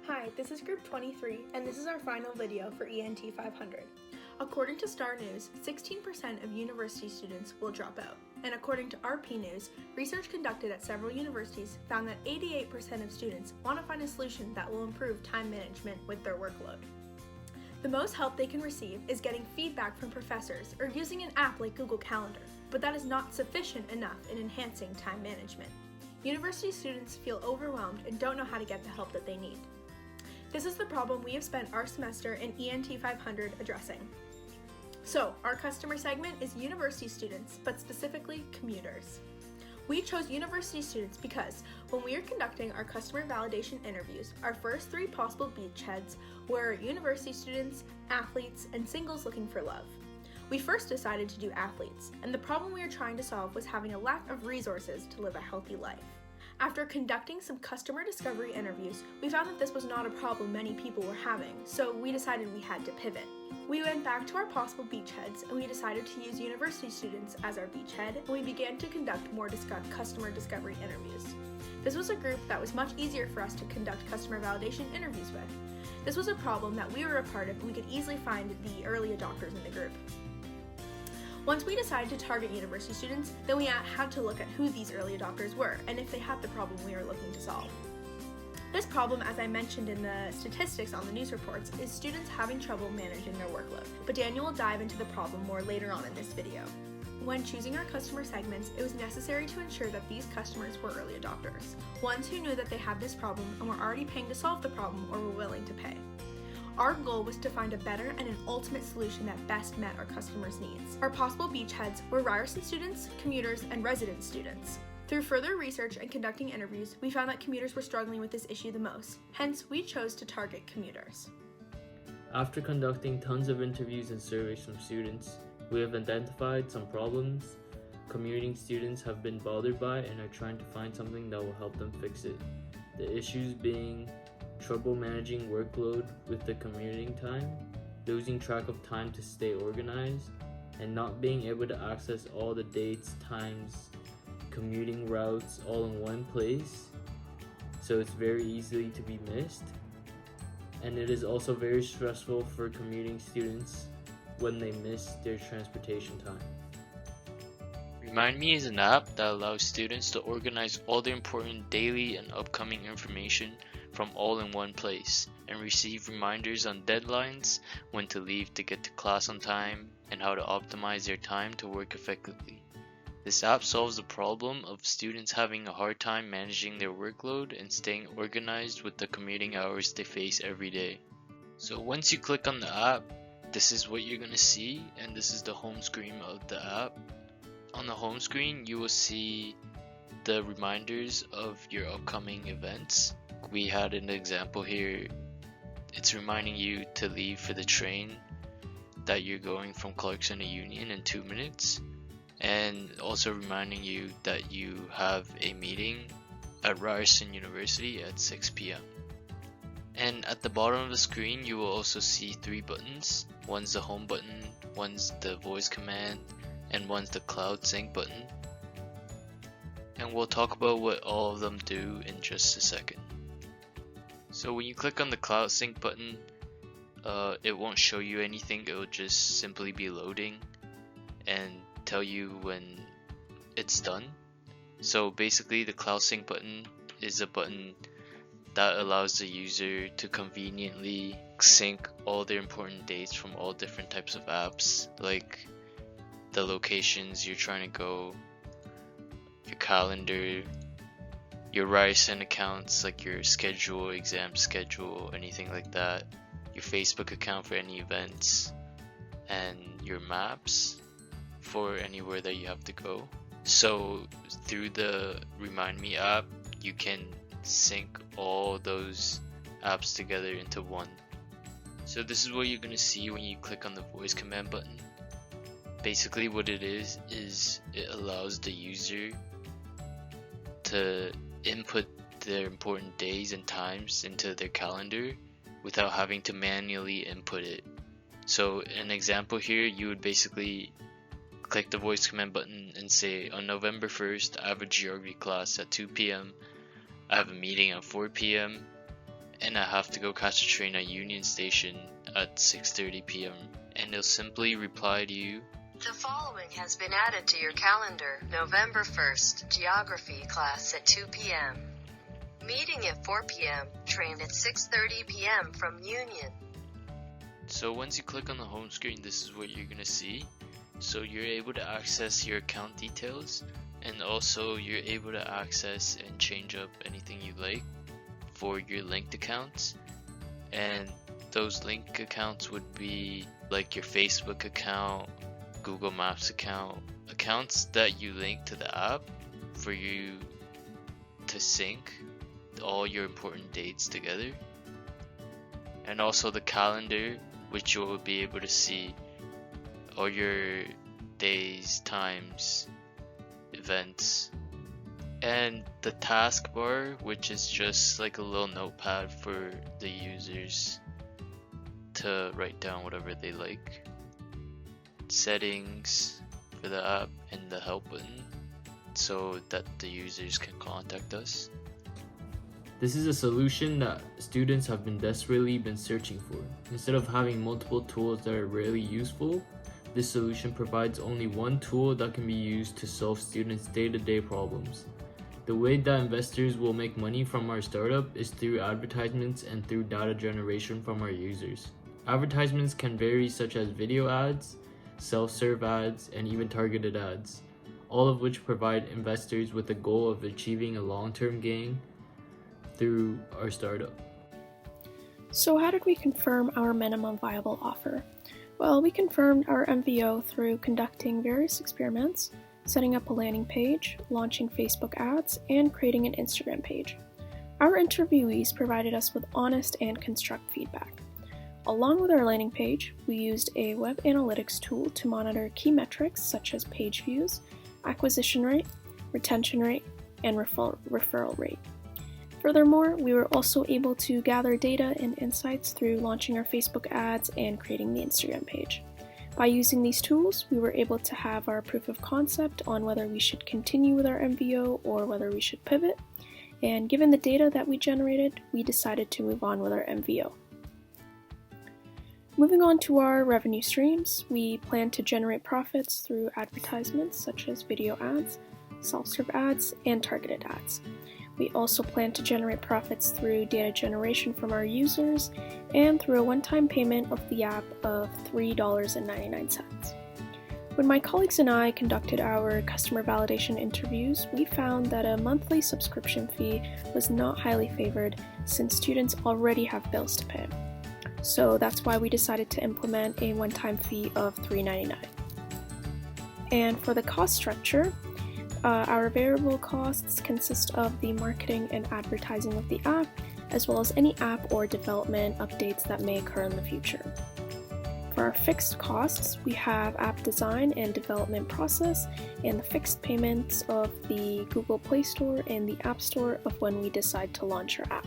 Hi, this is Group 23, and this is our final video for ENT500. According to Star News, 16% of university students will drop out. And according to RP News, research conducted at several universities found that 88% of students want to find a solution that will improve time management with their workload. The most help they can receive is getting feedback from professors or using an app like Google Calendar, but that is not sufficient enough in enhancing time management. University students feel overwhelmed and don't know how to get the help that they need. This is the problem we have spent our semester in ENT500 addressing. So, our customer segment is university students, but specifically commuters. We chose university students because when we were conducting our customer validation interviews, our first 3 possible beachheads were university students, athletes, and singles looking for love. We first decided to do athletes, and the problem we were trying to solve was having a lack of resources to live a healthy life. After conducting some customer discovery interviews, we found that this was not a problem many people were having, so we decided we had to pivot. We went back to our possible beachheads and we decided to use university students as our beachhead, and we began to conduct more customer discovery interviews. This was a group that was much easier for us to conduct customer validation interviews with. This was a problem that we were a part of, and we could easily find the early adopters in the group. Once we decided to target university students, then we had to look at who these early adopters were and if they had the problem we were looking to solve. This problem, as I mentioned in the statistics on the news reports, is students having trouble managing their workload, but Daniel will dive into the problem more later on in this video. When choosing our customer segments, it was necessary to ensure that these customers were early adopters, ones who knew that they had this problem and were already paying to solve the problem or were willing to pay. Our goal was to find a better and an ultimate solution that best met our customers' needs. Our possible beachheads were Ryerson students, commuters, and resident students. Through further research and conducting interviews, we found that commuters were struggling with this issue the most. Hence, we chose to target commuters. After conducting tons of interviews and surveys from students, we have identified some problems commuting students have been bothered by and are trying to find something that will help them fix it. The issues being trouble managing workload with the commuting time, losing track of time to stay organized, and not being able to access all the dates, times, commuting routes all in one place, so it's very easily to be missed. And it is also very stressful for commuting students when they miss their transportation time. Remind Me is an app that allows students to organize all their important daily and upcoming information from all in one place and receive reminders on deadlines, when to leave to get to class on time, and how to optimize their time to work effectively. This app solves the problem of students having a hard time managing their workload and staying organized with the commuting hours they face every day. So once you click on the app, this is what you're going to see, and this is the home screen of the app. On the home screen, you will see the reminders of your upcoming events. We had an example here. It's reminding you to leave for the train that you're going from Clarkson to Union in 2 minutes, and also reminding you that you have a meeting at Ryerson University at 6 p.m. And at the bottom of the screen, you will also see 3 buttons. One's the home button, one's the voice command, and one's the cloud sync button. And we'll talk about what all of them do in just a second. So when you click on the cloud sync button, it won't show you anything. It will just simply be loading and tell you when it's done. So basically, the cloud sync button is a button that allows the user to conveniently sync all their important dates from all different types of apps, like the locations you're trying to go, your calendar, your Ryerson accounts like your schedule, exam schedule, anything like that, your Facebook account for any events, and your maps for anywhere that you have to go. So through the Remind Me app, you can sync all those apps together into one. So this is what you're going to see when you click on the voice command button. Basically what it is it allows the user to input their important days and times into their calendar without having to manually input it. So an example here, you would basically click the voice command button and say, on November 1st, I have a geography class at 2 p.m. I have a meeting at 4 p.m. and I have to go catch a train at Union Station at 6:30 p.m. and it'll simply reply to you, "The following has been added to your calendar. November 1st, geography class at 2 p.m. Meeting at 4 p.m. Train at 6:30 p.m. from Union." So once you click on the home screen, this is what you're gonna see. So you're able to access your account details, and also you're able to access and change up anything you like for your linked accounts. And those linked accounts would be like your Facebook account, Google Maps account, accounts that you link to the app for you to sync all your important dates together. And also the calendar, which you will be able to see all your days, times, events, and the taskbar, which is just like a little notepad for the users to write down whatever they like. Settings for the app and the help button so that the users can contact us. This is a solution that students have desperately been searching for. Instead of having multiple tools that are rarely useful, this solution provides only one tool that can be used to solve students' day-to-day problems. The way that investors will make money from our startup is through advertisements and through data generation from our users. Advertisements can vary, such as video ads, self-serve ads, and even targeted ads, all of which provide investors with the goal of achieving a long-term gain through our startup. So how did we confirm our minimum viable offer? Well, we confirmed our MVO through conducting various experiments, setting up a landing page, launching Facebook ads, and creating an Instagram page. Our interviewees provided us with honest and constructive feedback. Along with our landing page, we used a web analytics tool to monitor key metrics such as page views, acquisition rate, retention rate, and referral rate. Furthermore, we were also able to gather data and insights through launching our Facebook ads and creating the Instagram page. By using these tools, we were able to have our proof of concept on whether we should continue with our MVO or whether we should pivot. And given the data that we generated, we decided to move on with our MVO. Moving on to our revenue streams, we plan to generate profits through advertisements such as video ads, self-serve ads, and targeted ads. We also plan to generate profits through data generation from our users and through a one-time payment of the app of $3.99. When my colleagues and I conducted our customer validation interviews, we found that a monthly subscription fee was not highly favored since students already have bills to pay. So that's why we decided to implement a one-time fee of $3.99. And for the cost structure, our variable costs consist of the marketing and advertising of the app, as well as any app or development updates that may occur in the future. For our fixed costs, we have app design and development process, and the fixed payments of the Google Play Store and the App Store of when we decide to launch our app.